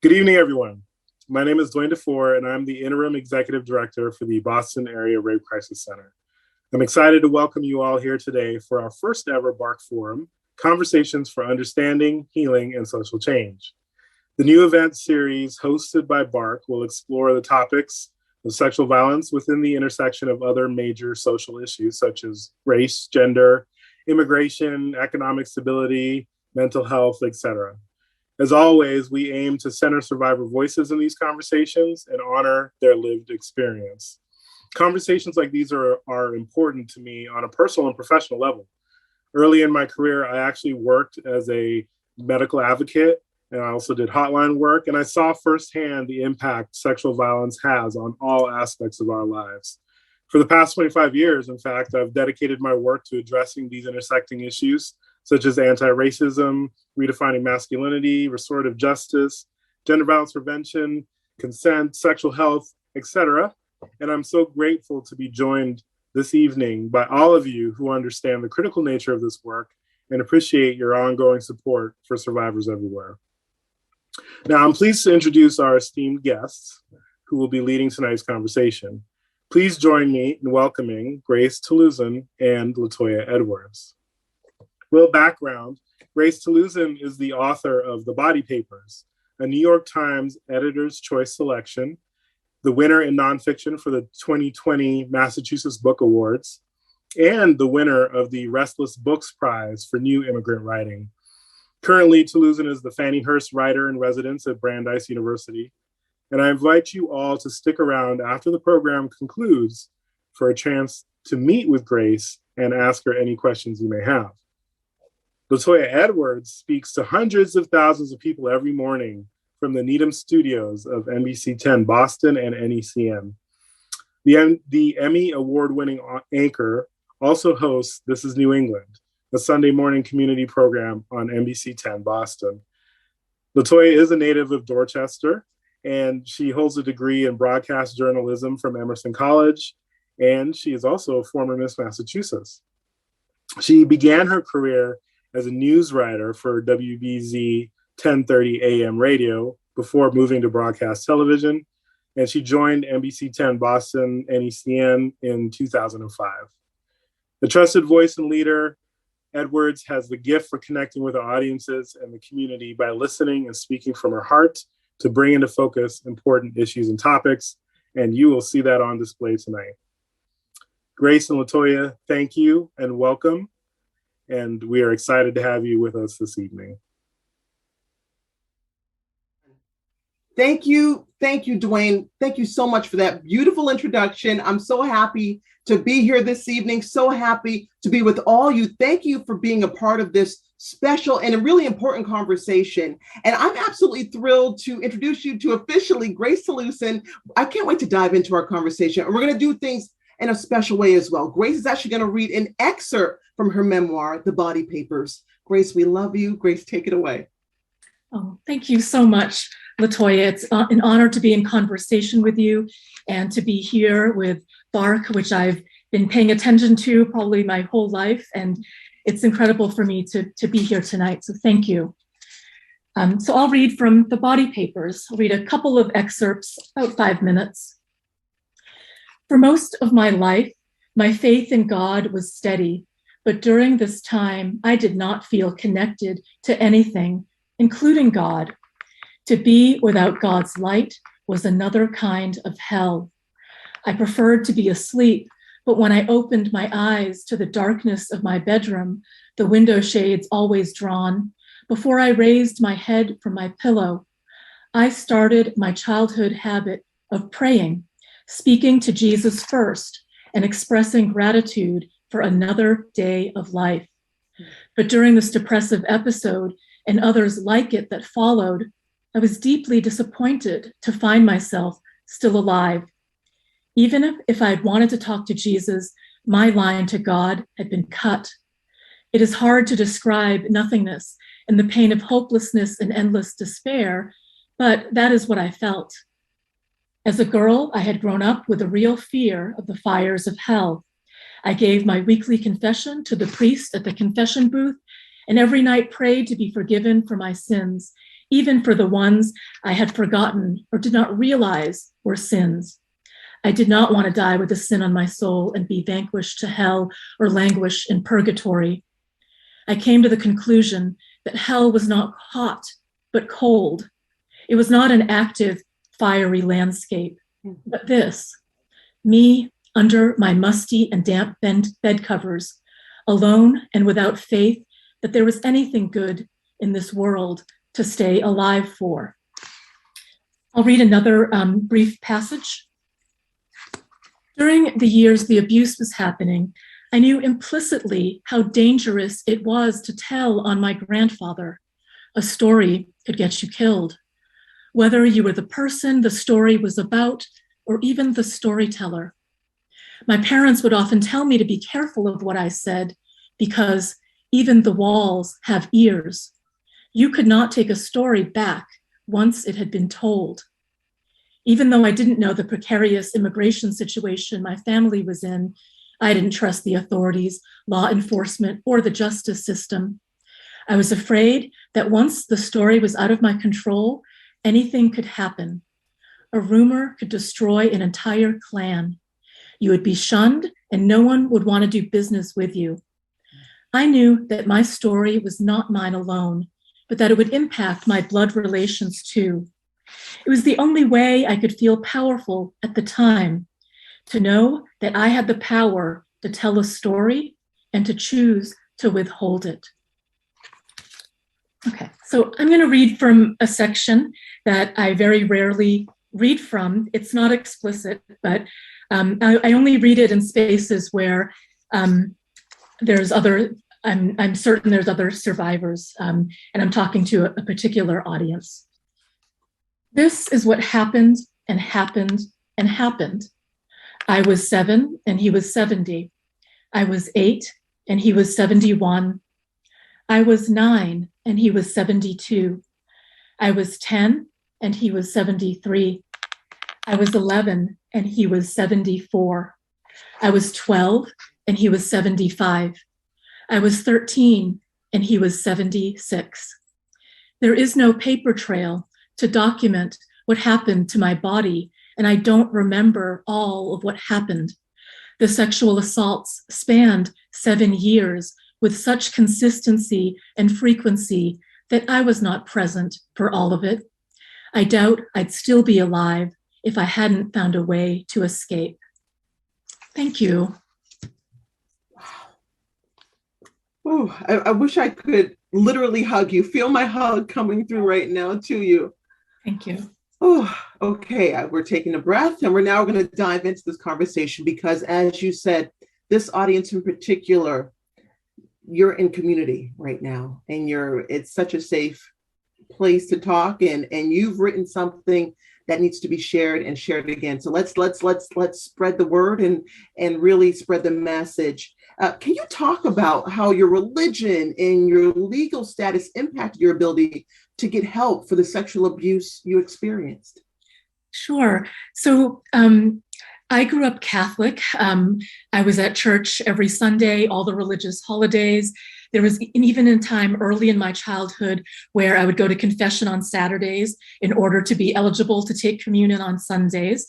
Good evening, everyone. My name is Dwayne DeFore, and I'm the Interim Executive Director for the Boston Area Rape Crisis Center. I'm excited to welcome you all here today for our first ever BARCC Forum, Conversations for Understanding, Healing, and Social Change. The new event series hosted by BARCC will explore the topics of sexual violence within the intersection of other major social issues such as race, gender, immigration, economic stability, mental health, etc. As always, we aim to center survivor voices in these conversations and honor their lived experience. Conversations like these are important to me on a personal and professional level. Early in my career, I actually worked as a medical advocate, and I also did hotline work, and I saw firsthand the impact sexual violence has on all aspects of our lives. For the past 25 years, in fact, I've dedicated my work to addressing these intersecting issues such as anti-racism, redefining masculinity, restorative justice, gender violence prevention, consent, sexual health, etc. And I'm so grateful to be joined this evening by all of you who understand the critical nature of this work and appreciate your ongoing support for survivors everywhere. Now, I'm pleased to introduce our esteemed guests who will be leading tonight's conversation. Please join me in welcoming Grace Talusan and Latoyia Edwards. Little background, Grace Talusan is the author of The Body Papers, a New York Times Editor's Choice selection, the winner in nonfiction for the 2020 Massachusetts Book Awards, and the winner of the Restless Books Prize for New Immigrant Writing. Currently, Talusan is the Fannie Hurst Writer in Residence at Brandeis University, and I invite you all to stick around after the program concludes for a chance to meet with Grace and ask her any questions you may have. Latoyia Edwards speaks to hundreds of thousands of people every morning from the Needham studios of NBC 10 Boston and NECM. The Emmy award-winning anchor also hosts This is New England, a Sunday morning community program on NBC 10 Boston. Latoyia is a native of Dorchester, and she holds a degree in broadcast journalism from Emerson College, and she is also a former Miss Massachusetts. She began her career as a news writer for WBZ 1030 AM radio before moving to broadcast television, and she joined NBC 10 Boston NECM in 2005. A trusted voice and leader, Edwards has the gift for connecting with our audiences and the community by listening and speaking from her heart to bring into focus important issues and topics, and you will see that on display tonight. Grace and Latoyia, thank you and welcome. And we are excited to have you with us this evening. Thank you, Dwayne. Thank you so much for that beautiful introduction. I'm so happy to be here this evening, so happy to be with all you. Thank you for being a part of this special and a really important conversation. And I'm absolutely thrilled to introduce you to officially Grace Talusan. I can't wait to dive into our conversation. And we're going to do things in a special way as well. Grace is actually going to read an excerpt from her memoir, The Body Papers. Grace, we love you. Grace, take it away. Oh, thank you so much, Latoyia. It's an honor to be in conversation with you and to be here with BARCC, which I've been paying attention to probably my whole life. And it's incredible for me to be here tonight. So thank you. So I'll read from The Body Papers. I'll read a couple of excerpts, about 5 minutes. For most of my life, my faith in God was steady, but during this time, I did not feel connected to anything, including God. To be without God's light was another kind of hell. I preferred to be asleep, but when I opened my eyes to the darkness of my bedroom, the window shades always drawn, before I raised my head from my pillow, I started my childhood habit of praying, speaking to Jesus first, and expressing gratitude for another day of life. But during this depressive episode and others like it that followed, I was deeply disappointed to find myself still alive. Even if I'd wanted to talk to Jesus, my line to God had been cut. It is hard to describe nothingness and the pain of hopelessness and endless despair, but that is what I felt. As a girl, I had grown up with a real fear of the fires of hell. I gave my weekly confession to the priest at the confession booth, and every night prayed to be forgiven for my sins, even for the ones I had forgotten or did not realize were sins. I did not want to die with a sin on my soul and be vanquished to hell or languish in purgatory. I came to the conclusion that hell was not hot, but cold. It was not an active, fiery landscape, but this, me under my musty and damp bed covers, alone and without faith that there was anything good in this world to stay alive for. I'll read another brief passage. During the years the abuse was happening, I knew implicitly how dangerous it was to tell on my grandfather. A story could get you killed. Whether you were the person the story was about or even the storyteller. My parents would often tell me to be careful of what I said because even the walls have ears. You could not take a story back once it had been told. Even though I didn't know the precarious immigration situation my family was in, I didn't trust the authorities, law enforcement, or the justice system. I was afraid that once the story was out of my control, anything could happen. A rumor could destroy an entire clan. You would be shunned and no one would want to do business with you. I knew that my story was not mine alone, but that it would impact my blood relations too. It was the only way I could feel powerful at the time, to know that I had the power to tell a story and to choose to withhold it. Okay, so I'm going to read from a section that I very rarely read from. It's not explicit, but I only read it in spaces where there's other, I'm certain there's other survivors, and I'm talking to a particular audience. This is what happened and happened and happened. I was 7 and he was 70. I was 8 and he was 71. I was 9 and he was 72. I was 10 and he was 73. I was 11 and he was 74. I was 12 and he was 75. I was 13 and he was 76. There is no paper trail to document what happened to my body, and I don't remember all of what happened. The sexual assaults spanned 7 years with such consistency and frequency that I was not present for all of it. I doubt I'd still be alive if I hadn't found a way to escape. Thank you. Oh, I wish I could literally hug you. Feel my hug coming through right now to you. Thank you. Oh, okay. We're taking a breath and we're now going to dive into this conversation because, as you said, this audience in particular, you're in community right now and it's such a safe place to talk and you've written something that needs to be shared and shared again. So let's spread the word and really spread the message. Can you talk about how your religion and your legal status impacted your ability to get help for the sexual abuse you experienced? Sure. So I grew up Catholic. I was at church every Sunday, all the religious holidays. There was even a time early in my childhood where I would go to confession on Saturdays in order to be eligible to take communion on Sundays.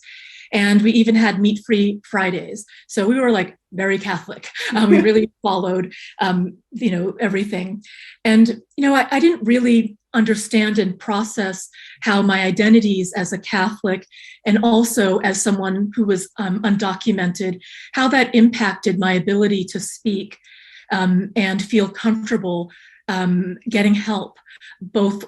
And we even had meat-free Fridays. So we were like very Catholic. We really followed, everything. And, I didn't really understand and process how my identities as a Catholic and also as someone who was undocumented, how that impacted my ability to speak and feel comfortable getting help, both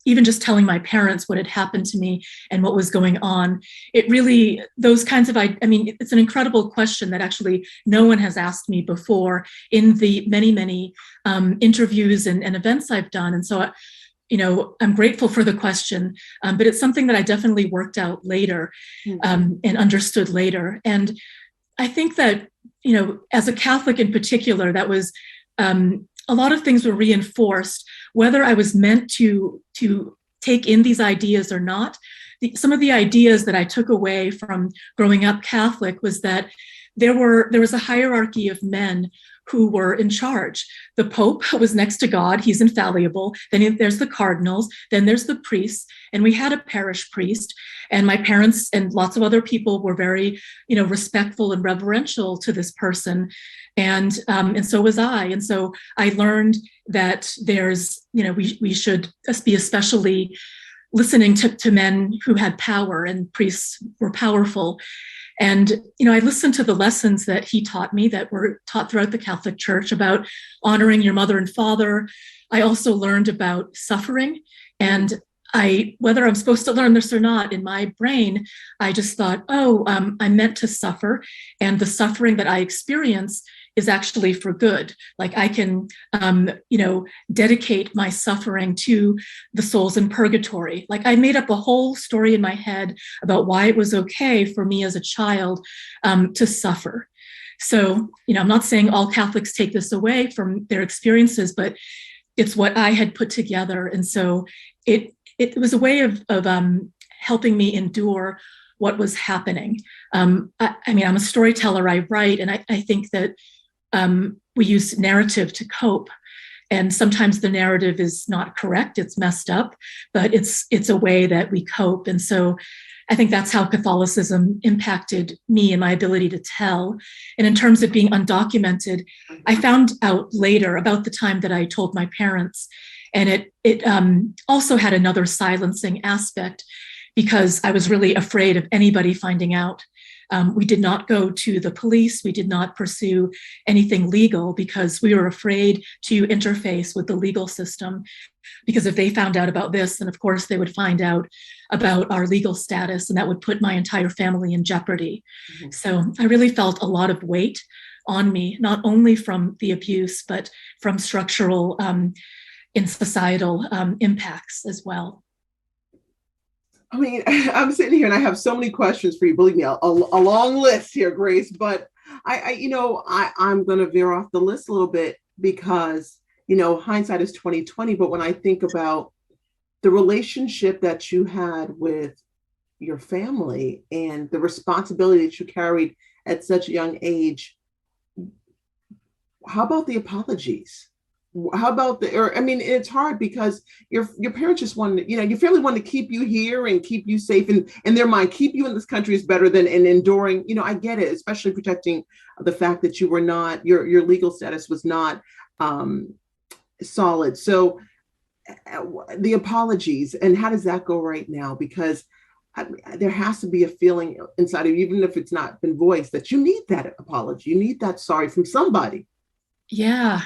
even just telling my parents what had happened to me and what was going on. It really, those kinds of, it's an incredible question that actually no one has asked me before in the many, many interviews and events I've done. And so, I'm grateful for the question, but it's something that I definitely worked out later and understood later. And I think that, as a Catholic in particular, that was, a lot of things were reinforced, whether I was meant to take in these ideas or not. Some of the ideas that I took away from growing up Catholic was that there was a hierarchy of men who were in charge. The Pope was next to God, he's infallible. Then there's the cardinals, then there's the priests, and we had a parish priest. And my parents and lots of other people were very, respectful and reverential to this person. And so was I. And so I learned that there's, we should be especially listening to men who had power, and priests were powerful. And, I listened to the lessons that he taught me that were taught throughout the Catholic Church about honoring your mother and father. I also learned about suffering. And whether I'm supposed to learn this or not, in my brain, I just thought, I'm meant to suffer. And the suffering that I experience is actually for good. Like I can, dedicate my suffering to the souls in purgatory. Like I made up a whole story in my head about why it was okay for me as a child to suffer. So, I'm not saying all Catholics take this away from their experiences, but it's what I had put together. And so it was a way of helping me endure what was happening. I'm a storyteller, I write, and I think that we use narrative to cope. And sometimes the narrative is not correct, it's messed up, but it's a way that we cope. And so I think that's how Catholicism impacted me and my ability to tell. And in terms of being undocumented, I found out later about the time that I told my parents. And it also had another silencing aspect because I was really afraid of anybody finding out. We did not go to the police. We did not pursue anything legal because we were afraid to interface with the legal system. Because if they found out about this, then of course they would find out about our legal status, and that would put my entire family in jeopardy. Mm-hmm. So I really felt a lot of weight on me, not only from the abuse, but from structural and societal impacts as well. I mean, I'm sitting here and I have so many questions for you. Believe me, a long list here, Grace. But I'm going to veer off the list a little bit because hindsight is 20/20. But when I think about the relationship that you had with your family and the responsibility that you carried at such a young age, how about the apologies? How about it's hard because your parents just wanted, your family wanted to keep you here and keep you safe, and in their mind, keep you in this country is better than enduring. I get it, especially protecting the fact that you were not, your legal status was not solid. So the apologies, and how does that go right now? Because there has to be a feeling inside of you, even if it's not been voiced, that you need that apology, you need that sorry from somebody. Yeah.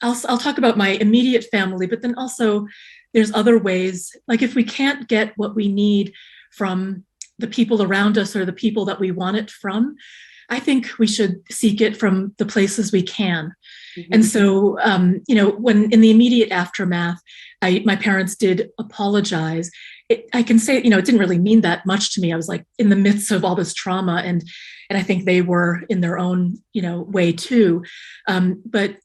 I'll talk about my immediate family, but then also there's other ways. Like if we can't get what we need from the people around us or the people that we want it from, I think we should seek it from the places we can. Mm-hmm. And so, when in the immediate aftermath, my parents did apologize. I can say, it didn't really mean that much to me. I was like in the midst of all this trauma, and I think they were in their own, way too. But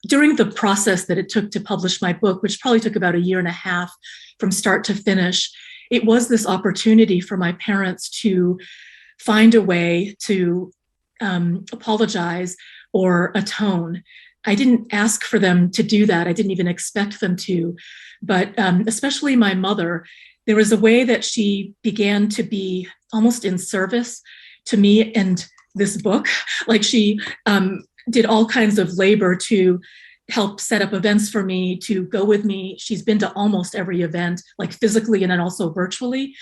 during the process that it took to publish my book, which probably took about 1.5 years from start to finish, it was this opportunity for my parents to find a way to apologize or atone. I didn't ask for them to do that. I didn't even expect them to. But especially my mother, there was a way that she began to be almost in service to me and this book. Like she did all kinds of labor to help set up events for me, to go with me. She's been to almost every event, like physically and then also virtually.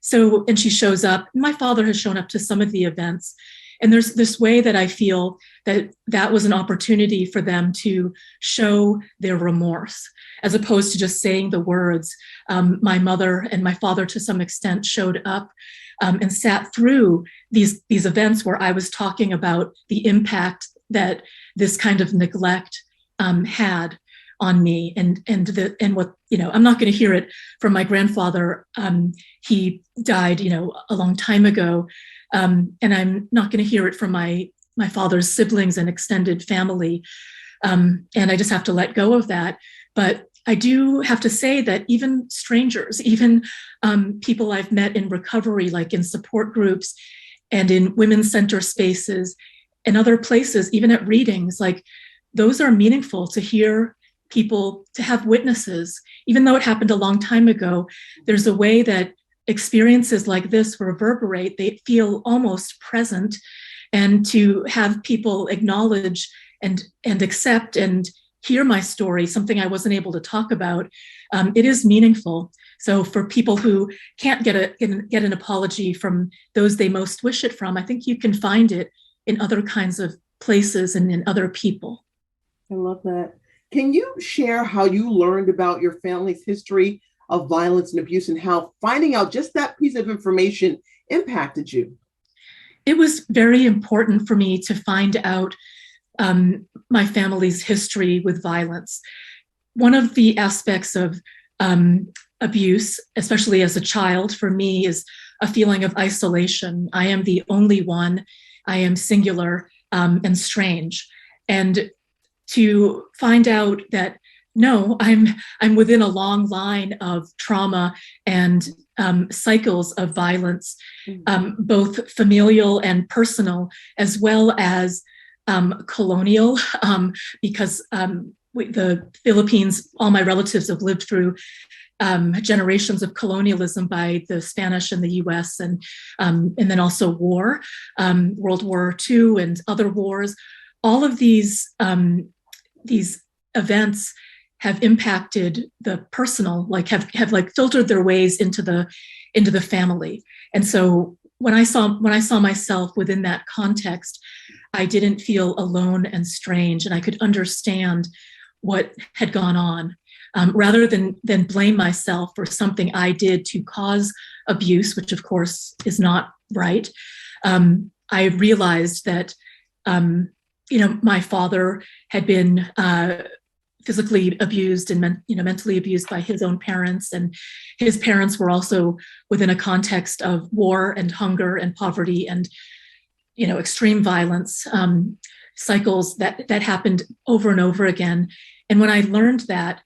So, and she shows up. My father has shown up to some of the events. And there's this way that I feel that was an opportunity for them to show their remorse, as opposed to just saying the words. My mother and my father, to some extent, showed up and sat through these events where I was talking about the impact that this kind of neglect had on me, and what, I'm not going to hear it from my grandfather. He died, a long time ago. And I'm not going to hear it from my father's siblings and extended family. And I just have to let go of that. But I do have to say that even strangers, even people I've met in recovery, like in support groups and in women's center spaces, in other places, even at readings, like those are meaningful to hear people, to have witnesses. Even though it happened a long time ago, there's a way that experiences like this reverberate, they feel almost present, and to have people acknowledge and accept and hear my story, something I wasn't able to talk about, it is meaningful. So for people who can't get an apology from those they most wish it from, I think you can find it in other kinds of places and in other people. I love that. Can you share how you learned about your family's history of violence and abuse, and how finding out just that piece of information impacted you? It was very important for me to find out my family's history with violence. One of the aspects of abuse, especially as a child, for me is a feeling of isolation. I am the only one. I am singular and strange. And to find out that, no, I'm within a long line of trauma and cycles of violence, both familial and personal, as well as colonial, because the Philippines, all my relatives have lived through generations of colonialism by the Spanish and the U.S. and then also war, World War II and other wars. All of these events have impacted the personal, like have like filtered their ways into the family. And so when I saw myself within that context, I didn't feel alone and strange, and I could understand what had gone on, rather than blame myself for something I did to cause abuse, which of course is not right. I realized that my father had been physically abused and mentally abused by his own parents, and his parents were also within a context of war and hunger and poverty and extreme violence, cycles that happened over and over again. And when I learned that,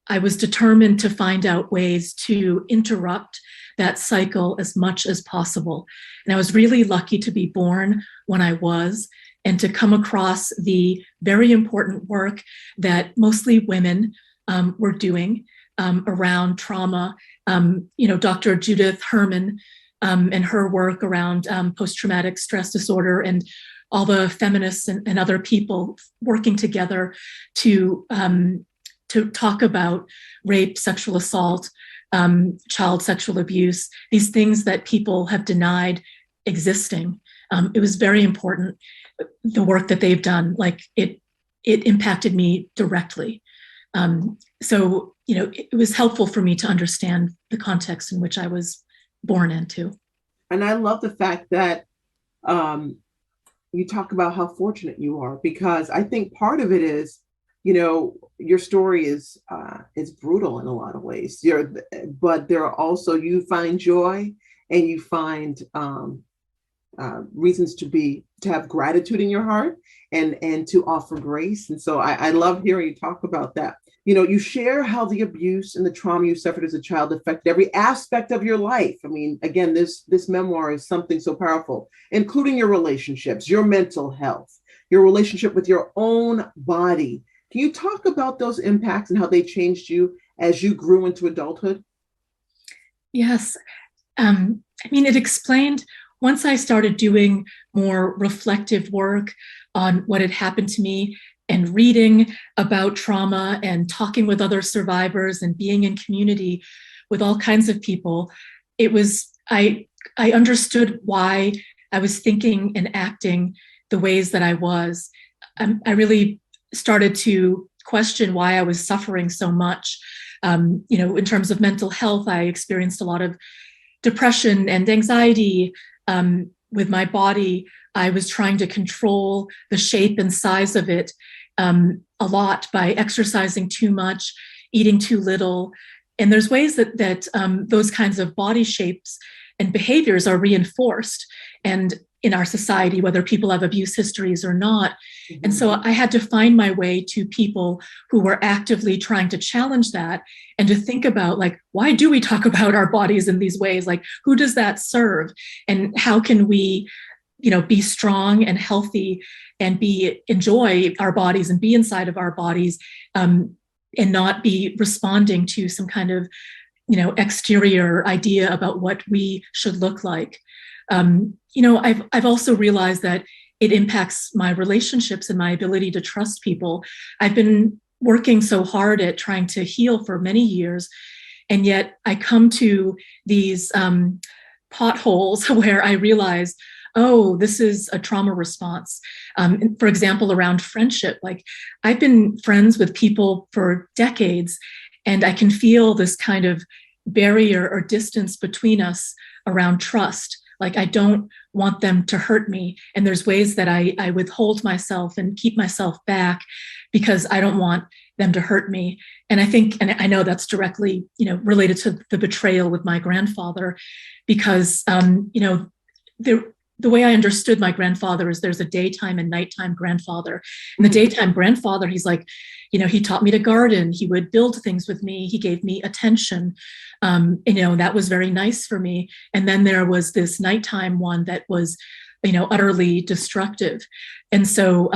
I was determined to find out ways to interrupt that cycle as much as possible. And I was really lucky to be born when I was, and to come across the very important work that mostly women were doing around trauma. Dr. Judith Herman and her work around post-traumatic stress disorder, and all the feminists and other people working together to talk about rape, sexual assault, child sexual abuse, these things that people have denied existing. It was very important, the work that they've done, like it impacted me directly. So it was helpful for me to understand the context in which I was born into. And I love the fact that you talk about how fortunate you are, because I think part of it is, your story is brutal in a lot of ways. But there are also, you find joy, and you find reasons to have gratitude in your heart, and to offer grace. And so I love hearing you talk about that. You share how the abuse and the trauma you suffered as a child affected every aspect of your life. I mean, again, this memoir is something so powerful, including your relationships, your mental health, your relationship with your own body. Can you talk about those impacts and how they changed you as you grew into adulthood? Yes. It explained, once I started doing more reflective work on what had happened to me, and reading about trauma and talking with other survivors and being in community with all kinds of people, I understood why I was thinking and acting the ways that I was. I really started to question why I was suffering so much. In terms of mental health, I experienced a lot of depression and anxiety. With my body, I was trying to control the shape and size of it a lot by exercising too much, eating too little. And there's ways that those kinds of body shapes and behaviors are reinforced and in our society, whether people have abuse histories or not. Mm-hmm. And so I had to find my way to people who were actively trying to challenge that, and to think about, like, why do we talk about our bodies in these ways? Like, who does that serve? And how can we be strong and healthy and enjoy our bodies and be inside of our bodies, and not be responding to some kind of, exterior idea about what we should look like. I've also realized that it impacts my relationships and my ability to trust people. I've been working so hard at trying to heal for many years, and yet I come to these potholes where I realize, oh, this is a trauma response. For example, around friendship, like I've been friends with people for decades, and I can feel this kind of barrier or distance between us around trust. Like I don't want them to hurt me. And there's ways that I withhold myself and keep myself back because I don't want them to hurt me. And I think, and I know that's directly, related to the betrayal with my grandfather, because, the way I understood my grandfather is there's a daytime and nighttime grandfather. And the daytime grandfather, he's like, he taught me to garden. He would build things with me. He gave me attention. That was very nice for me. And then there was this nighttime one that was, utterly destructive. And so,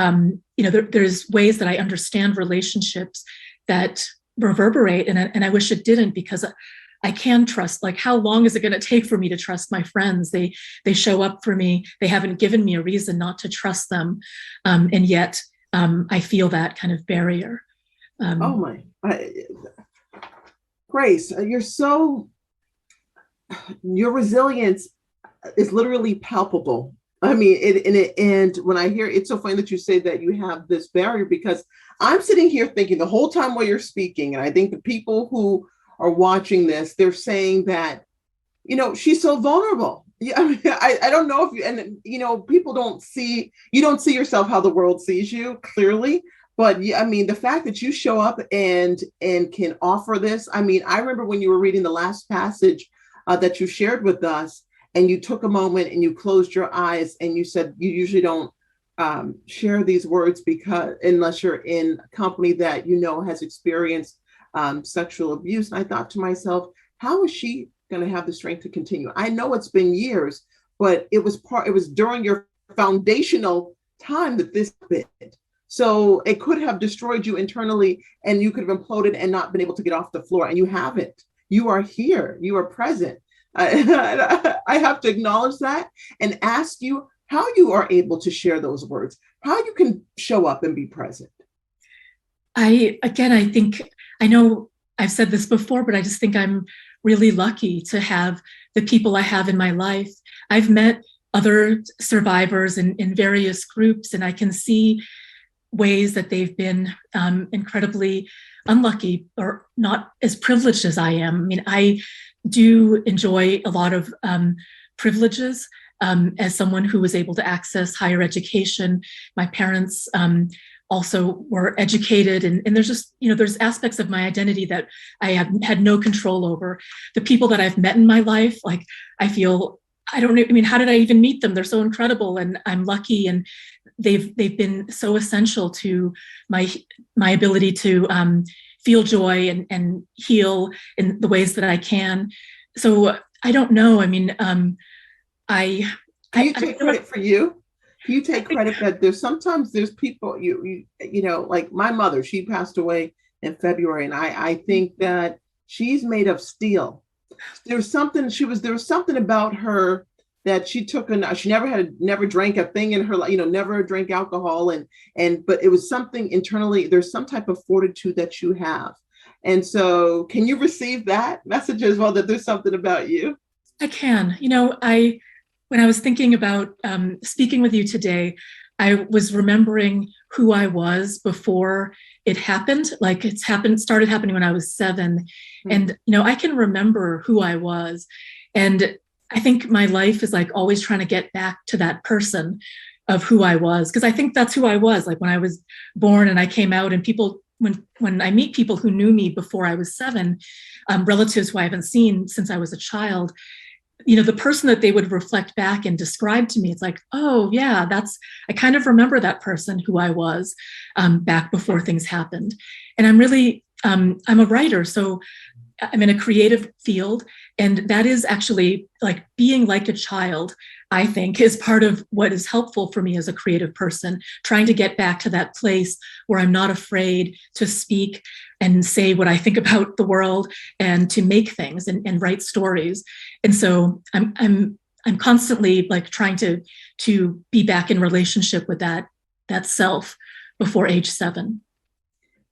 there's ways that I understand relationships that reverberate. And I wish it didn't, because I can trust. Like, how long is it going to take for me to trust my friends? They show up for me. They haven't given me a reason not to trust them. And yet I feel that kind of barrier. Grace, your resilience is literally palpable. I mean, and when I hear, it's so funny that you say that you have this barrier, because I'm sitting here thinking the whole time while you're speaking, and I think the people who are watching this, they're saying that, she's so vulnerable. Yeah, I mean, I don't know if you, and people you don't see yourself how the world sees you clearly, but yeah, I mean, the fact that you show up and can offer this. I mean, I remember when you were reading the last passage that you shared with us, and you took a moment and you closed your eyes and you said you usually don't share these words because unless you're in company that has experienced sexual abuse. And I thought to myself, how is she going to have the strength to continue? I know it's been years, but it was during your foundational time that this happened. So it could have destroyed you internally, and you could have imploded and not been able to get off the floor. And you haven't. You are here. You are present. I have to acknowledge that and ask you how you are able to share those words, how you can show up and be present. I think, I know I've said this before, but I just think I'm really lucky to have the people I have in my life. I've met other survivors in various groups, and I can see ways that they've been incredibly unlucky or not as privileged as I am. I mean, I do enjoy a lot of privileges as someone who was able to access higher education. My parents also were educated, and there's just, there's aspects of my identity that I have had no control over. The people that I've met in my life, like, I feel, I don't know, I mean, how did I even meet them? They're so incredible, and I'm lucky, and they've been so essential to my ability to feel joy and heal in the ways that I can. So I don't know. I mean, Can you take credit for you? Can you take credit that there's people, like my mother, she passed away in February, and I think that she's made of steel. There was something about her that she never drank a thing in her life, never drank alcohol, but it was something internally. There's some type of fortitude that you have. And so can you receive that message as well, that there's something about you? I can. When I was thinking about speaking with you today, I was remembering who I was before it happened. Like, started happening when I was 7. And, I can remember who I was. And I think my life is like always trying to get back to that person of who I was. Because I think that's who I was. Like, when I was born and I came out, and people, when I meet people who knew me before I was 7, relatives who I haven't seen since I was a child, the person that they would reflect back and describe to me, it's like, oh yeah, I kind of remember that person who I was back before things happened. And I'm really, I'm a writer. So I'm in a creative field, and that is actually like being like a child, I think, is part of what is helpful for me as a creative person, trying to get back to that place where I'm not afraid to speak and say what I think about the world and to make things and write stories. And so I'm constantly like trying to be back in relationship with that self before age 7.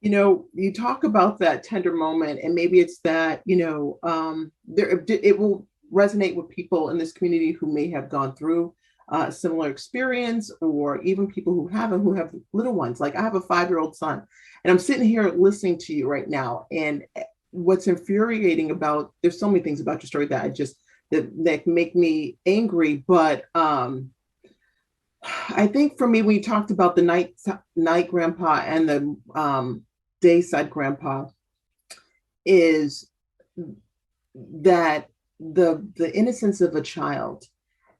You know, you talk about that tender moment, and maybe it's that, it will resonate with people in this community who may have gone through a similar experience, or even people who haven't, who have little ones. Like I have a 5-year-old son, and I'm sitting here listening to you right now. And what's infuriating about, there's so many things about your story that that make me angry. But I think for me, when you talked about the night grandpa and the dayside grandpa, is that the innocence of a child,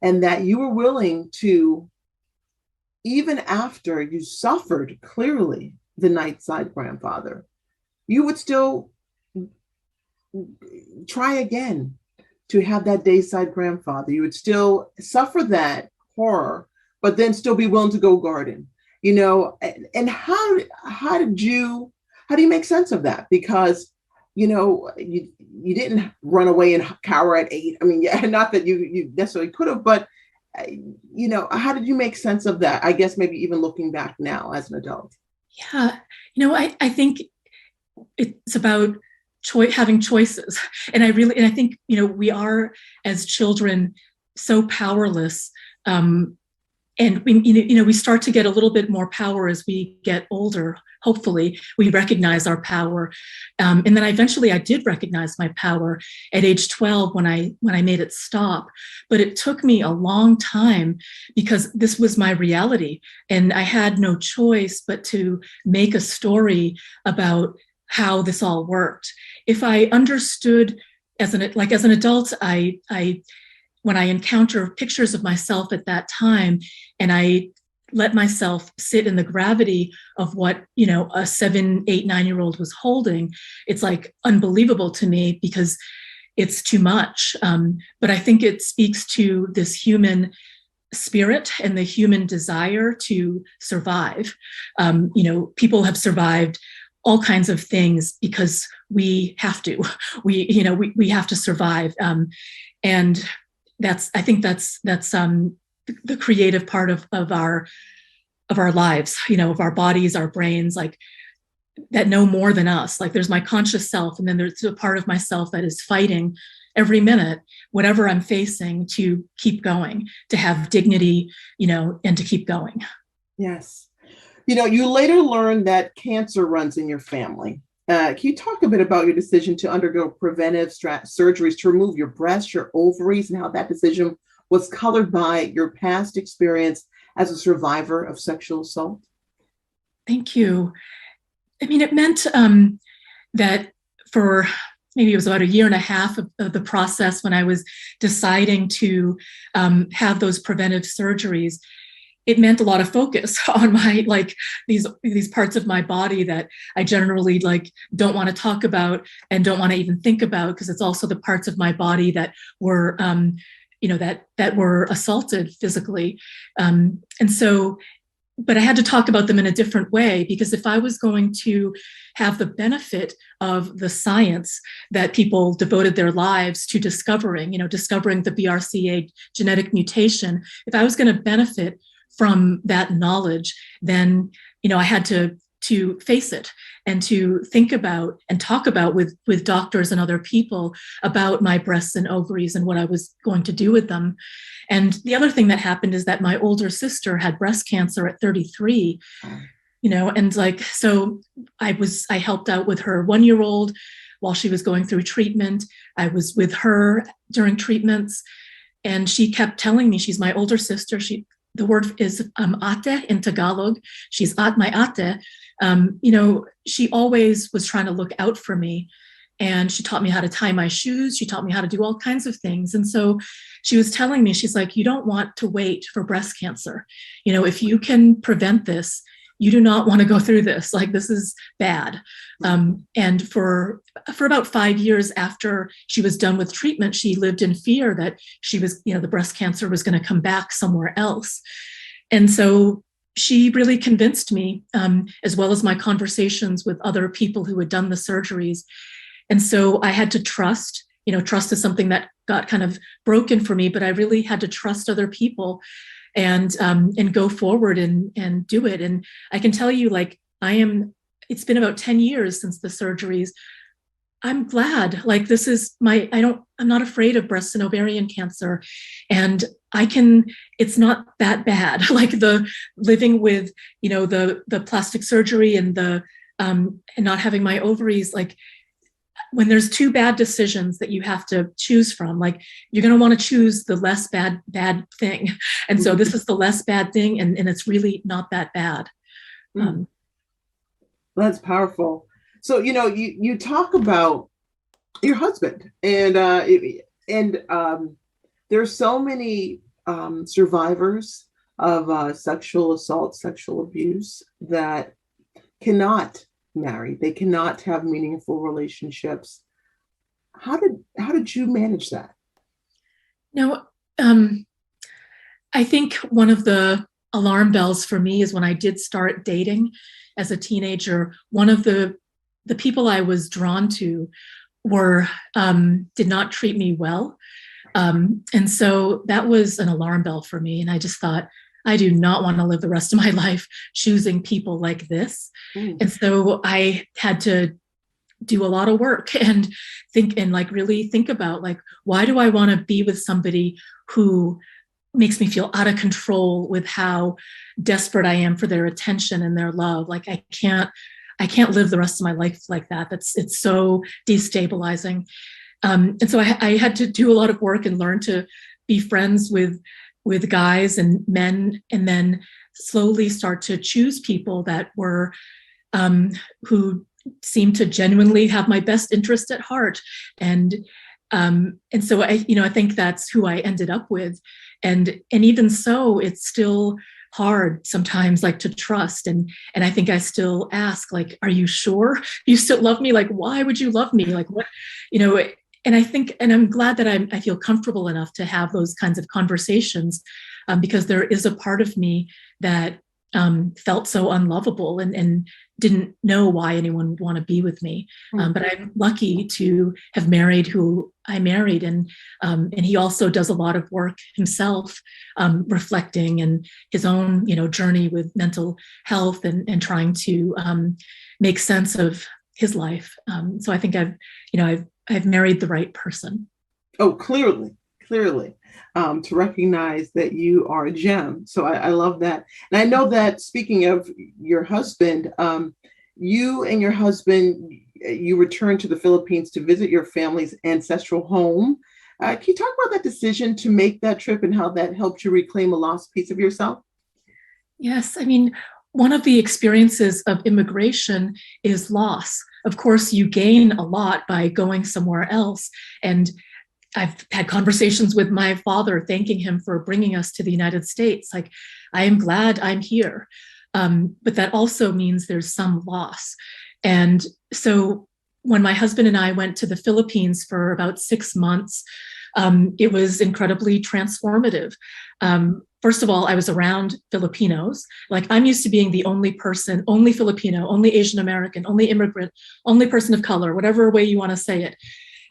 and that you were willing to, even after you suffered clearly the nightside grandfather, you would still try again to have that dayside grandfather. You would still suffer that horror, but then still be willing to go garden, and how do you make sense of that? Because, you didn't run away and cower at 8. I mean, yeah, not that you necessarily could have, but, how did you make sense of that? I guess maybe even looking back now as an adult. Yeah. I think it's about having choices. And I think, we are as children so powerless. And we start to get a little bit more power as we get older. Hopefully, we recognize our power, and then eventually I did recognize my power at age 12 when I made it stop. But it took me a long time because this was my reality, and I had no choice but to make a story about how this all worked. If I understood as an adult, I when I encounter pictures of myself at that time, and I let myself sit in the gravity of what, a 7, 8, 9-year-old was holding, it's like unbelievable to me because it's too much. But I think it speaks to this human spirit and the human desire to survive. People have survived all kinds of things because we have to. We have to survive, and I think that's the creative part of our lives, of our bodies, our brains, like that know more than us. Like there's my conscious self, and then there's a part of myself that is fighting every minute, whatever I'm facing, to keep going, to have dignity, and to keep going. Yes. You later learned that cancer runs in your family. Can you talk a bit about your decision to undergo preventive surgeries to remove your breasts, your ovaries, and how that decision was colored by your past experience as a survivor of sexual assault? Thank you. I mean, it meant that for maybe it was about a year and a half of the process when I was deciding to have those preventive surgeries, it meant a lot of focus on my, these parts of my body that I generally don't want to talk about and don't want to even think about, because it's also the parts of my body that were, that were assaulted physically. And so, but I had to talk about them in a different way, because if I was going to have the benefit of the science that people devoted their lives to discovering, discovering the BRCA genetic mutation, if I was going to benefit from that knowledge, then, I had to face it and to think about and talk about with doctors and other people about my breasts and ovaries and what I was going to do with them. And the other thing that happened is that my older sister had breast cancer at 33, and so I helped out with her 1-year-old while she was going through treatment. I was with her during treatments, and she kept telling me, she's my older sister. The word is ate in Tagalog. She's my ate. She always was trying to look out for me. And she taught me how to tie my shoes. She taught me how to do all kinds of things. And so she was telling me, she's like, you don't want to wait for breast cancer. If you can prevent this, you do not want to go through this. Like, this is bad. And for about 5 years after she was done with treatment, she lived in fear that she was, the breast cancer was going to come back somewhere else. And so she really convinced me, as well as my conversations with other people who had done the surgeries. And so I had to trust. Trust is something that got kind of broken for me, but I really had to trust other people and go forward and do it. And I can tell you, like, it's been about 10 years since the surgeries. I'm glad, like, this is I'm not afraid of breast and ovarian cancer. And it's not that bad. Like, the living with, the plastic surgery and and not having my ovaries, like, when there's two bad decisions that you have to choose from, like, you're going to want to choose the less bad thing. And so this is the less bad thing, and it's really not that bad. That's powerful. So, you talk about your husband, and there's so many survivors of sexual assault, sexual abuse that cannot marry. They cannot have meaningful relationships. How did you manage that? I think one of the alarm bells for me is when I did start dating as a teenager. One of the people I was drawn to did not treat me well. And so that was an alarm bell for me. And I just thought, I do not want to live the rest of my life choosing people like this. And so I had to do a lot of work and really think about, like, why do I want to be with somebody who makes me feel out of control with how desperate I am for their attention and their love? Like, I can't live the rest of my life like that. It's so destabilizing. And so I had to do a lot of work and learn to be friends with guys and men, and then slowly start to choose people that were who seemed to genuinely have my best interest at heart. And so I think that's who I ended up with. And even so, it's still hard sometimes, like, to trust. And I think I still ask, like, are you sure you still love me? Like, why would you love me? Like, what, and I think, and I'm glad that I feel comfortable enough to have those kinds of conversations, because there is a part of me that felt so unlovable and didn't know why anyone would want to be with me. But I'm lucky to have married who I married. And he also does a lot of work himself, reflecting and his own, journey with mental health and trying to make sense of his life. So I think I've married the right person. Oh, clearly, to recognize that you are a gem. So I love that. And I know that, speaking of your husband, you and your husband, you returned to the Philippines to visit your family's ancestral home. Can you talk about that decision to make that trip and how that helped you reclaim a lost piece of yourself? Yes. I mean, one of the experiences of immigration is loss. Of course, you gain a lot by going somewhere else. And I've had conversations with my father, thanking him for bringing us to the United States. Like, I am glad I'm here. But that also means there's some loss. And so when my husband and I went to the Philippines for about 6 months, it was incredibly transformative. First of all, I was around Filipinos. Like, I'm used to being the only person, only Filipino, only Asian American, only immigrant, only person of color, whatever way you want to say it.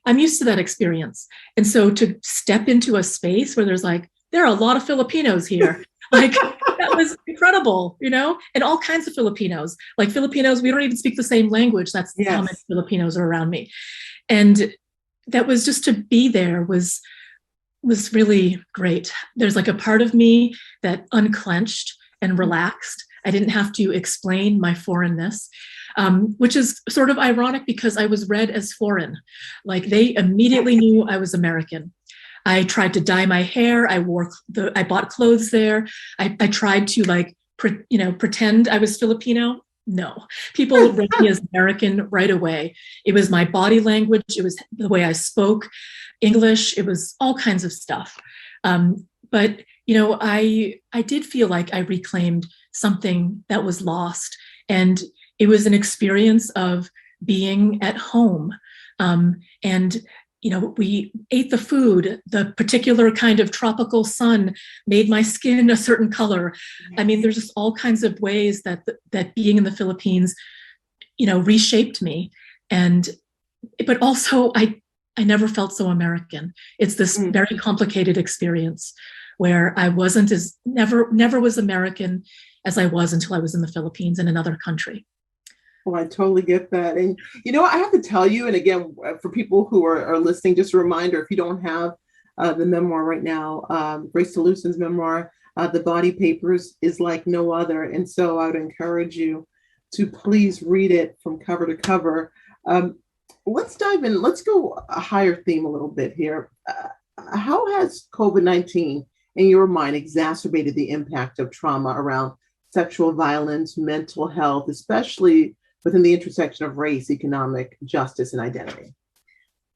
I'm used to that experience. And so to step into a space where there are a lot of Filipinos here, like, that was incredible, and all kinds of Filipinos. Like, Filipinos, we don't even speak the same language. That's how many Filipinos are around me. And that was just, to be there was really great. There's like a part of me that unclenched and relaxed. I didn't have to explain my foreignness, which is sort of ironic because I was read as foreign. Like, they immediately knew I was American. I tried to dye my hair. I bought clothes there. I tried to pretend I was Filipino. No, people read me as American right away. It was my body language. It was the way I spoke English. It was all kinds of stuff. But I did feel like I reclaimed something that was lost. And it was an experience of being at home. And we ate the food, the particular kind of tropical sun made my skin a certain color. I mean, there's just all kinds of ways that being in the Philippines, reshaped me. But also I never felt so American. It's this very complicated experience where I never was American as I was until I was in the Philippines in another country. Well, I totally get that. And, I have to tell you, and again, for people who are listening, just a reminder, if you don't have the memoir right now, Grace Talusan's memoir, The Body Papers, is like no other. And so I would encourage you to please read it from cover to cover. Let's dive in. Let's go a higher theme a little bit here. How has COVID-19, in your mind, exacerbated the impact of trauma around sexual violence, mental health, especially within the intersection of race, economic justice, and identity?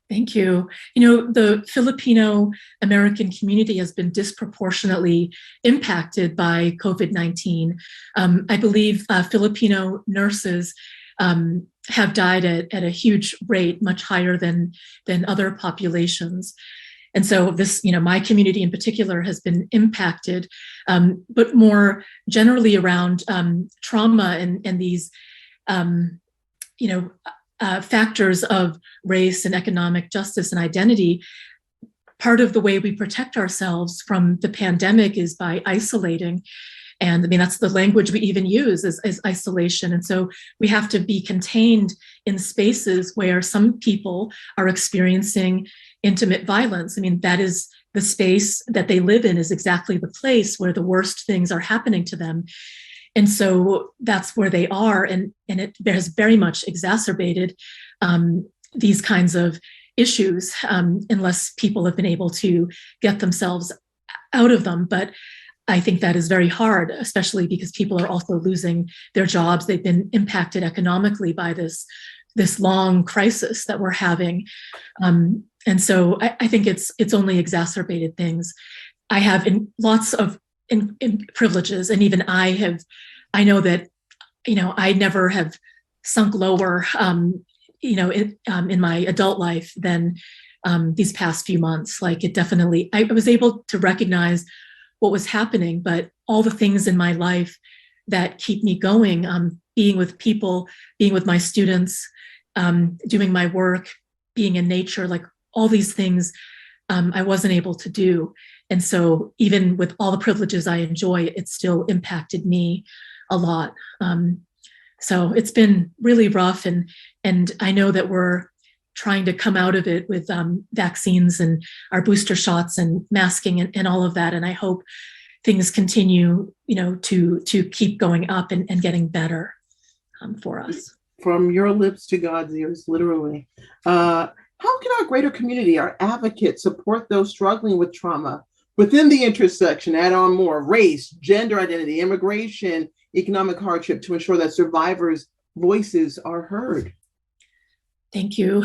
Thank you. The Filipino American community has been disproportionately impacted by COVID-19. I believe Filipino nurses have died at a huge rate, much higher than other populations. And so this, my community in particular has been impacted, but more generally around trauma and these, factors of race and economic justice and identity. Part of the way we protect ourselves from the pandemic is by isolating. And I mean, that's the language we even use is isolation. And so we have to be contained in spaces where some people are experiencing intimate violence. I mean, that is the space that they live in, is exactly the place where the worst things are happening to them. And so that's where they are. And it has very much exacerbated these kinds of issues, unless people have been able to get themselves out of them. But I think that is very hard, especially because people are also losing their jobs. They've been impacted economically by this long crisis that we're having. And so I think it's only exacerbated things. I have lots of privileges, and even I know that, I never have sunk lower, in my adult life than these past few months. Like I was able to recognize what was happening, but all the things in my life that keep me going, being with people, being with my students, doing my work, being in nature, like all these things I wasn't able to do. And so even with all the privileges I enjoy, it still impacted me a lot. So it's been really rough. And I know that we're trying to come out of it with vaccines and our booster shots and masking and all of that. And I hope things continue, to keep going up and getting better for us. From your lips to God's ears, literally. How can our greater community, our advocates, support those struggling with trauma within the intersection, add on more race, gender identity, immigration, economic hardship, to ensure that survivors' voices are heard? Thank you.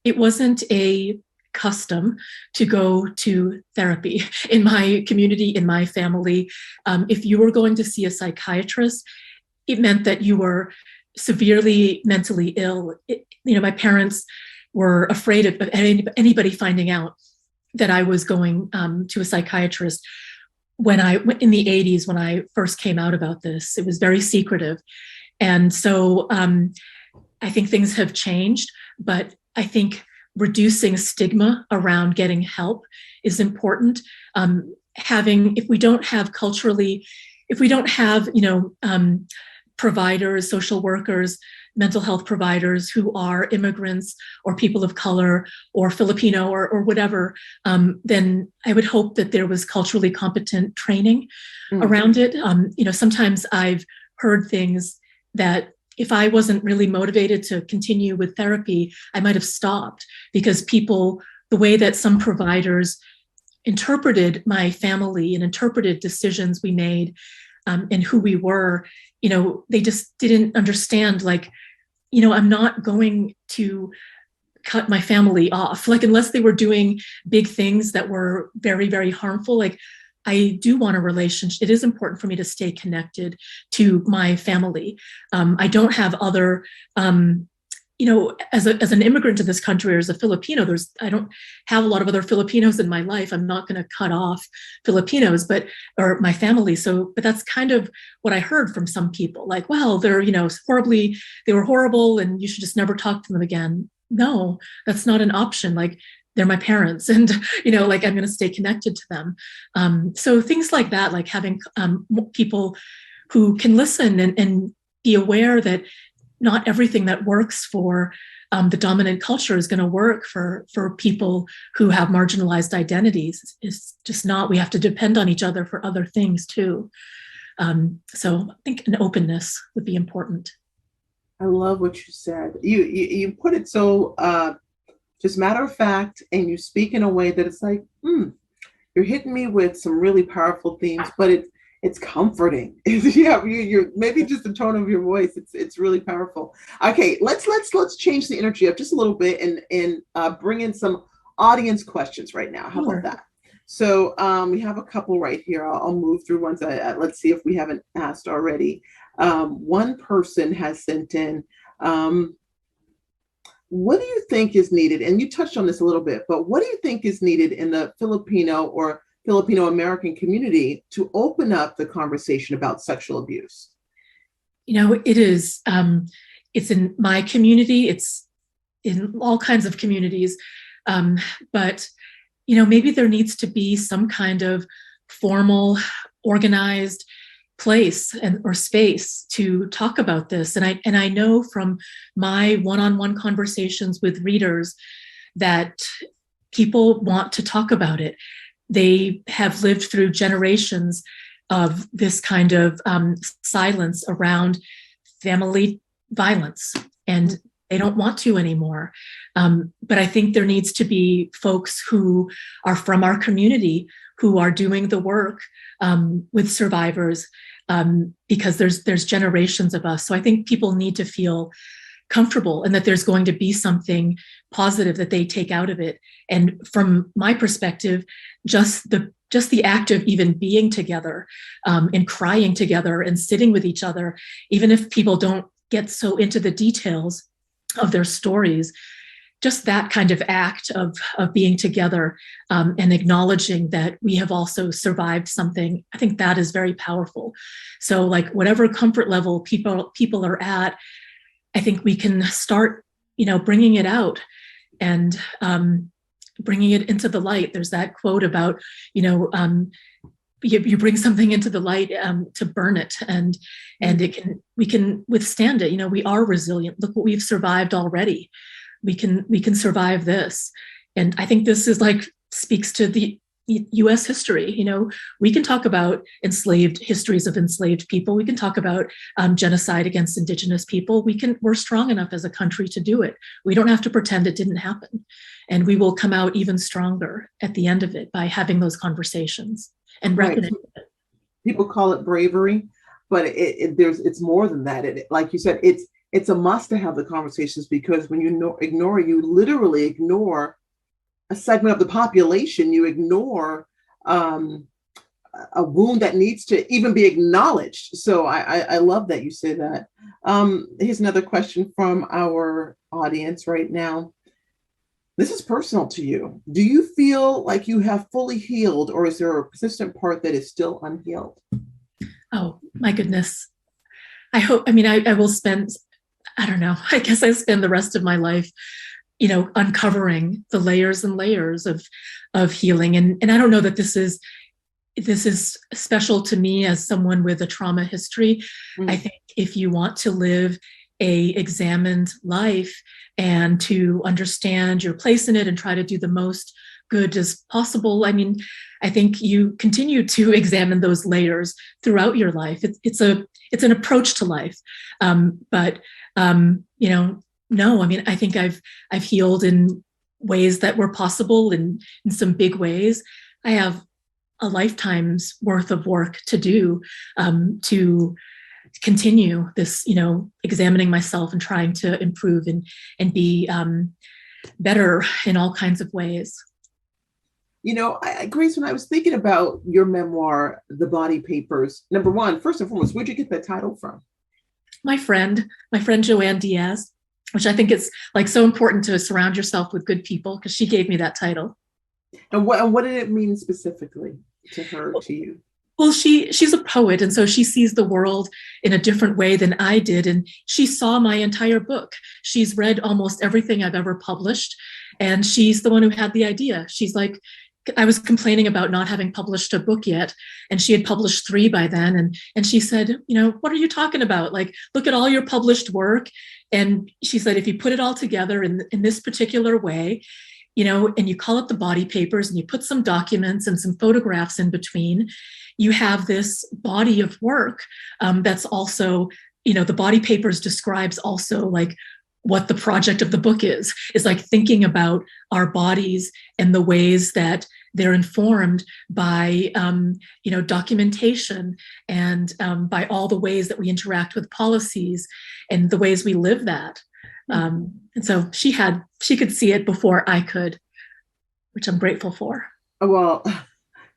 It wasn't a custom to go to therapy in my community, in my family. If you were going to see a psychiatrist, it meant that you were severely mentally ill. My parents were afraid of anybody finding out that I was going to a psychiatrist. In the 80s, when I first came out about this, it was very secretive. And so I think things have changed, but I think reducing stigma around getting help is important. If we don't have providers, social workers, mental health providers who are immigrants or people of color or Filipino or whatever, then I would hope that there was culturally competent training around it. Sometimes I've heard things that if I wasn't really motivated to continue with therapy, I might have stopped, because the way that some providers interpreted my family and interpreted decisions we made and who we were, they just didn't understand, I'm not going to cut my family off, like unless they were doing big things that were very, very harmful. Like I do want a relationship. It is important for me to stay connected to my family. I don't have other, as an immigrant to this country or as a Filipino, I don't have a lot of other Filipinos in my life. I'm not going to cut off Filipinos, or my family. But that's kind of what I heard from some people. Like, well, they were horrible, and you should just never talk to them again. No, that's not an option. Like, they're my parents, and like I'm going to stay connected to them. So things like that, like having people who can listen and be aware that not everything that works for the dominant culture is going to work for people who have marginalized identities. It's just not. We have to depend on each other for other things too. So I think an openness would be important. I love what you said. You put it so just matter of fact, and you speak in a way that it's like, you're hitting me with some really powerful themes, but it's comforting. Yeah, you're maybe just the tone of your voice. It's really powerful. Okay, let's change the energy up just a little bit and bring in some audience questions right now. How about that? So we have a couple right here. I'll move through ones. Let's see if we haven't asked already. One person has sent in, what do you think is needed? And you touched on this a little bit, but what do you think is needed in the Filipino or Filipino American community to open up the conversation about sexual abuse? It is, it's in my community, it's in all kinds of communities. But, maybe there needs to be some kind of formal, organized place or space to talk about this. And I know from my one-on-one conversations with readers that people want to talk about it. They have lived through generations of this kind of silence around family violence, and they don't want to anymore. But I think there needs to be folks who are from our community who are doing the work with survivors, because there's generations of us. So I think people need to feel comfortable and that there's going to be something positive that they take out of it. And from my perspective, just the act of even being together and crying together and sitting with each other, even if people don't get so into the details of their stories, just that kind of act of being together and acknowledging that we have also survived something, I think that is very powerful. So like whatever comfort level people are at, I think we can start, bringing it out and bringing it into the light. There's that quote about, you bring something into the light to burn it, and we can withstand it. We are resilient. Look what we've survived already. We can survive this. And I think this is speaks to the US history. We can talk about histories of enslaved people. We can talk about genocide against Indigenous people. We're strong enough as a country to do it. We don't have to pretend it didn't happen. And we will come out even stronger at the end of it by having those conversations and reckoning with it. People call it bravery, but it's more than that. Like you said, it's a must to have the conversations, because when you you literally ignore a segment of the population. You ignore a wound that needs to even be acknowledged. So I love that you say that. Here's another question from our audience right now. This is personal to you. Do you feel like you have fully healed, or is there a persistent part that is still unhealed? Oh, my goodness. I will spend, I don't know, I guess I spend the rest of my life, uncovering the layers and layers of healing. And I don't know that this is special to me as someone with a trauma history. I think if you want to live a examined life and to understand your place in it and try to do the most good as possible, I think you continue to examine those layers throughout your life. It's an approach to life. No, I think I've healed in ways that were possible, in some big ways. I have a lifetime's worth of work to do to continue this, examining myself and trying to improve and be better in all kinds of ways. You know, Grace, when I was thinking about your memoir, The Body Papers, number one, first and foremost, where'd you get that title from? My friend Joanne Diaz, which I think is like so important to surround yourself with good people, because she gave me that title. And what did it mean specifically to her, to you? Well, she's a poet, and so she sees the world in a different way than I did. And she saw my entire book. She's read almost everything I've ever published. And she's the one who had the idea. She's like, I was complaining about not having published a book yet, and she had published 3 by then. And she said, you know, what are you talking about? Like, look at all your published work. And she said, if you put it all together in this particular way, you know, and you call it The Body Papers, and you put some documents and some photographs in between, you have this body of work that's also, you know, The Body Papers describes also like what the project of the book is like thinking about our bodies and the ways that they're informed by, you know, documentation and by all the ways that we interact with policies and the ways we live that. And so she could see it before I could, which I'm grateful for. Well,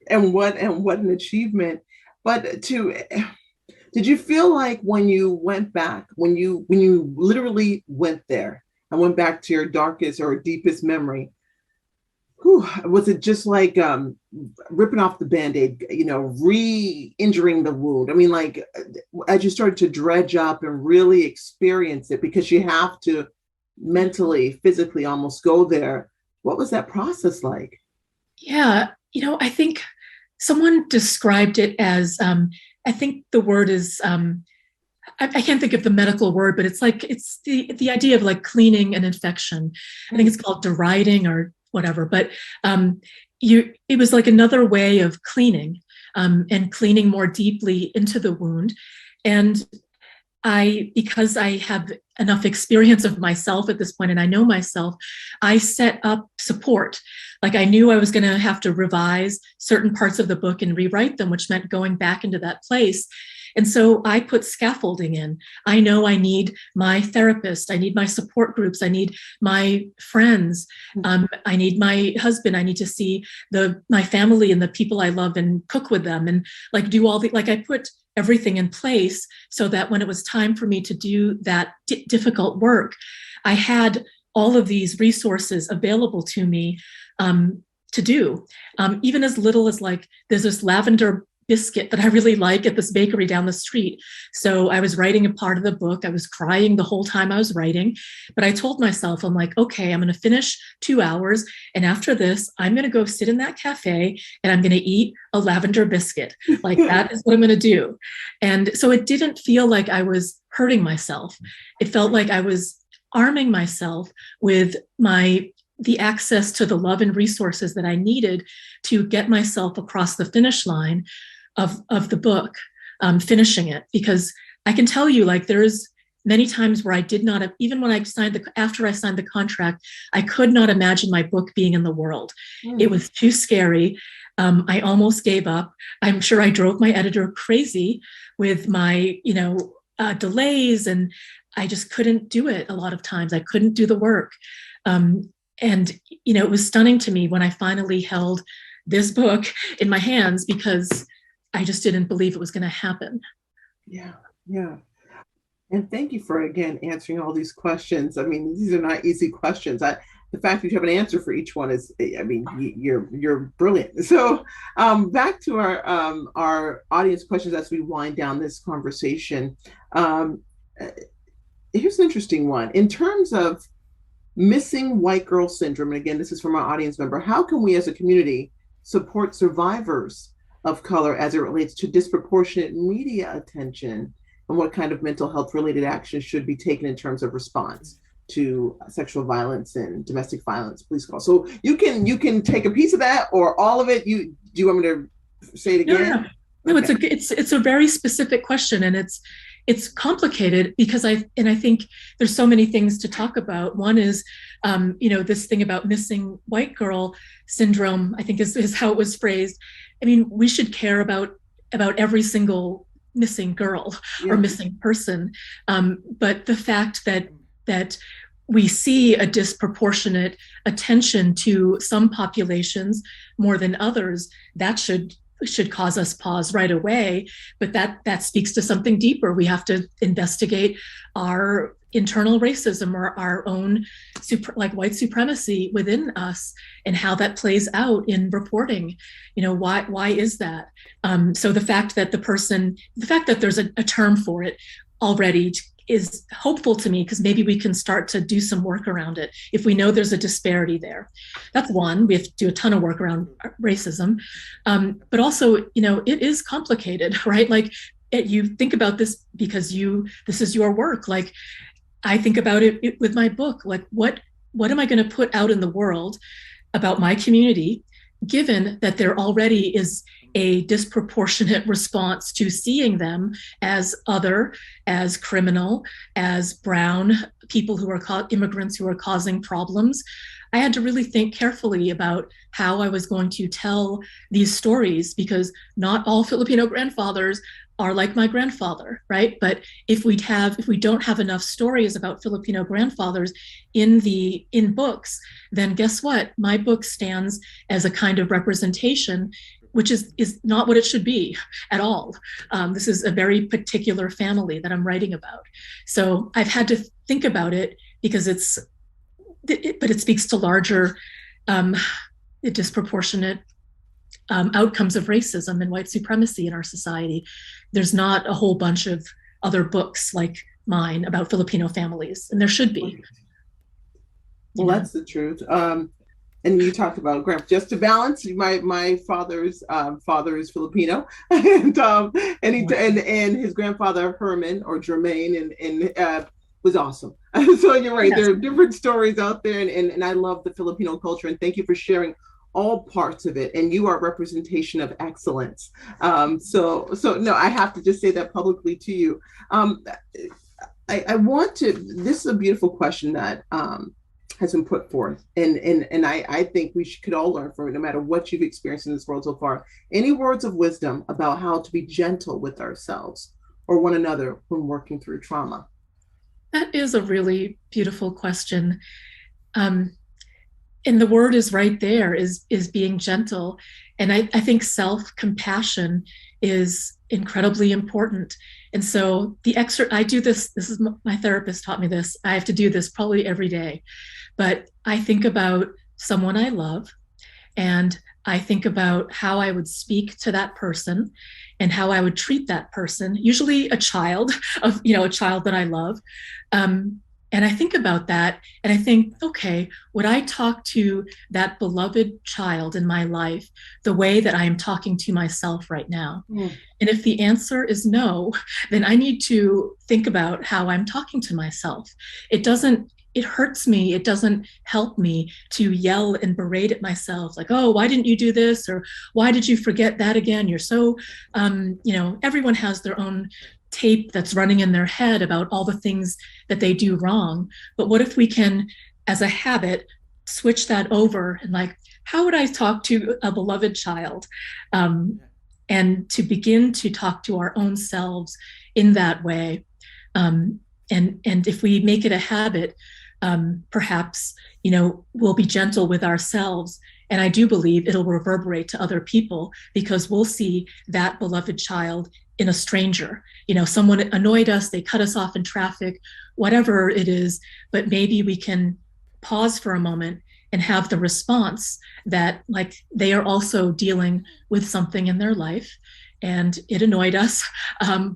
and what an achievement. But did you feel like when you went back, when you literally went there and went back to your darkest or deepest memory, was it just like ripping off the Band-Aid, you know, re-injuring the wound? I mean, like, as you started to dredge up and really experience it, because you have to mentally, physically almost go there, what was that process like? Yeah, you know, I think someone described it as, I think the word is, I can't think of the medical word, but it's like, it's the idea of like cleaning an infection. I think it's called deriding or whatever, but it was like another way of cleaning and cleaning more deeply into the wound. And because I have enough experience of myself at this point, and I know myself, I set up support. Like I knew I was going to have to revise certain parts of the book and rewrite them, which meant going back into that place. And so I put scaffolding in. I know I need my therapist. I need my support groups. I need my friends. I need my husband. I need to see my family and the people I love and cook with them and like do all like I put everything in place so that when it was time for me to do that difficult work, I had all of these resources available to me to do. Even as little as like, there's this lavender biscuit that I really like at this bakery down the street. So I was writing a part of the book. I was crying the whole time I was writing, but I told myself, I'm like, okay, I'm going to finish 2 hours. And after this, I'm going to go sit in that cafe and I'm going to eat a lavender biscuit. Like that is what I'm going to do. And so it didn't feel like I was hurting myself. It felt like I was arming myself with the access to the love and resources that I needed to get myself across the finish line of the book, finishing it. Because I can tell you, like, there's many times where I did not have, even when after I signed the contract, I could not imagine my book being in the world. It was too scary. I almost gave up. I'm sure I drove my editor crazy with my, delays, and I just couldn't do it a lot of times. I couldn't do the work. And, it was stunning to me when I finally held this book in my hands, because I just didn't believe it was going to happen. Yeah. And thank you for, again, answering all these questions. I mean, these are not easy questions. The fact that you have an answer for each one is, I mean, you're brilliant. So back to our audience questions as we wind down this conversation. Here's an interesting one. In terms of missing white girl syndrome, and again, this is from our audience member, how can we as a community support survivors of color as it relates to disproportionate media attention, and what kind of mental health related actions should be taken in terms of response to sexual violence and domestic violence police calls? So you can take a piece of that or all of it. Do you want me to say it again? No, okay. It's a very specific question, and it's complicated because I think there's so many things to talk about. One is, this thing about missing white girl syndrome, I think is how it was phrased. I mean, we should care about every single missing girl or missing person. But the fact that we see a disproportionate attention to some populations more than others, that should cause us pause right away. But that speaks to something deeper. We have to investigate our internal racism or our own white supremacy within us and how that plays out in reporting. Why is that? So the fact that there's a term for it already is hopeful to me, because maybe we can start to do some work around it if we know there's a disparity there. That's one. We have to do a ton of work around racism. But also, it is complicated, right? Like you think about this because this is your work. Like I think about it with my book. Like what am I going to put out in the world about my community, given that there already is a disproportionate response to seeing them as other, as criminal, as brown people who are immigrants who are causing problems. I had to really think carefully about how I was going to tell these stories, because not all Filipino grandfathers are like my grandfather, right? But if we don't have enough stories about Filipino grandfathers in books, then guess what? My book stands as a kind of representation, which is not what it should be at all. This is a very particular family that I'm writing about. So I've had to think about it because but it speaks to larger disproportionate outcomes of racism and white supremacy in our society. There's not a whole bunch of other books like mine about Filipino families, and there should be. Well, that's the truth. And you talked about just to balance. My father's father is Filipino, and his grandfather Herman or Jermaine and was awesome. So you're right. Yes. There are different stories out there, and I love the Filipino culture. And thank you for sharing all parts of it. And you are a representation of excellence. So no, I have to just say that publicly to you. I want to. This is a beautiful question that has been put forth, and I think we could all learn from it, no matter what you've experienced in this world so far. Any words of wisdom about how to be gentle with ourselves or one another when working through trauma? That is a really beautiful question. And the word is right there, is being gentle. And I think self-compassion is incredibly important. And so I do this is my therapist taught me this. I have to do this probably every day. But I think about someone I love, and I think about how I would speak to that person and how I would treat that person, usually a child that I love. And I think about that and I think, okay, would I talk to that beloved child in my life the way that I am talking to myself right now? Mm. And if the answer is no, then I need to think about how I'm talking to myself. It hurts me. It doesn't help me to yell and berate at myself like, oh, why didn't you do this? Or why did you forget that again? You're so, everyone has their own tape that's running in their head about all the things that they do wrong. But what if we can, as a habit, switch that over and like, how would I talk to a beloved child? And to begin to talk to our own selves in that way. And if we make it a habit, perhaps, we'll be gentle with ourselves. And I do believe it'll reverberate to other people because we'll see that beloved child in a stranger. Someone annoyed us, they cut us off in traffic, whatever it is, but maybe we can pause for a moment and have the response that like they are also dealing with something in their life and it annoyed us,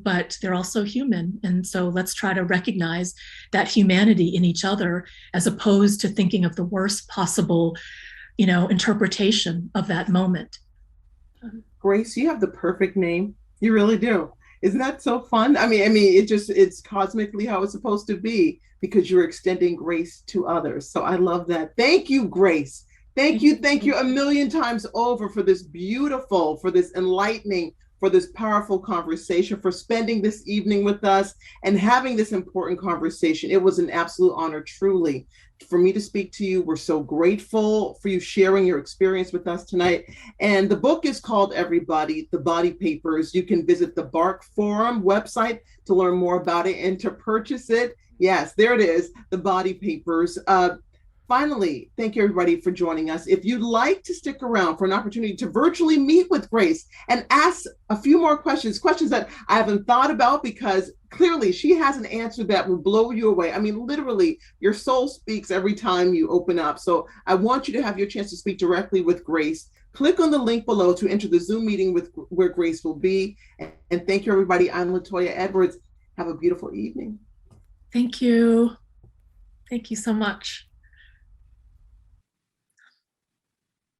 but they're also human. And so let's try to recognize that humanity in each other as opposed to thinking of the worst possible, interpretation of that moment. Grace, you have the perfect name. You really do. Isn't that so fun? I mean, it's cosmically how it's supposed to be because you're extending grace to others. So I love that. Thank you, Grace. Thank you a million times over for this beautiful, for this enlightening, for this powerful conversation, for spending this evening with us and having this important conversation. It was an absolute honor, truly, for me to speak to you. We're so grateful for you sharing your experience with us tonight. And the book is called Everybody, The Body Papers. You can visit the BARCC Forum website to learn more about it and to purchase it. Yes, there it is, the body papers. Finally, thank you everybody for joining us. If you'd like to stick around for an opportunity to virtually meet with Grace and ask a few more questions that I haven't thought about, because clearly she has an answer that will blow you away. I mean, literally, your soul speaks every time you open up. So I want you to have your chance to speak directly with Grace. Click on the link below to enter the Zoom meeting with where Grace will be. And thank you, everybody. I'm Latoyia Edwards. Have a beautiful evening. Thank you. Thank you so much.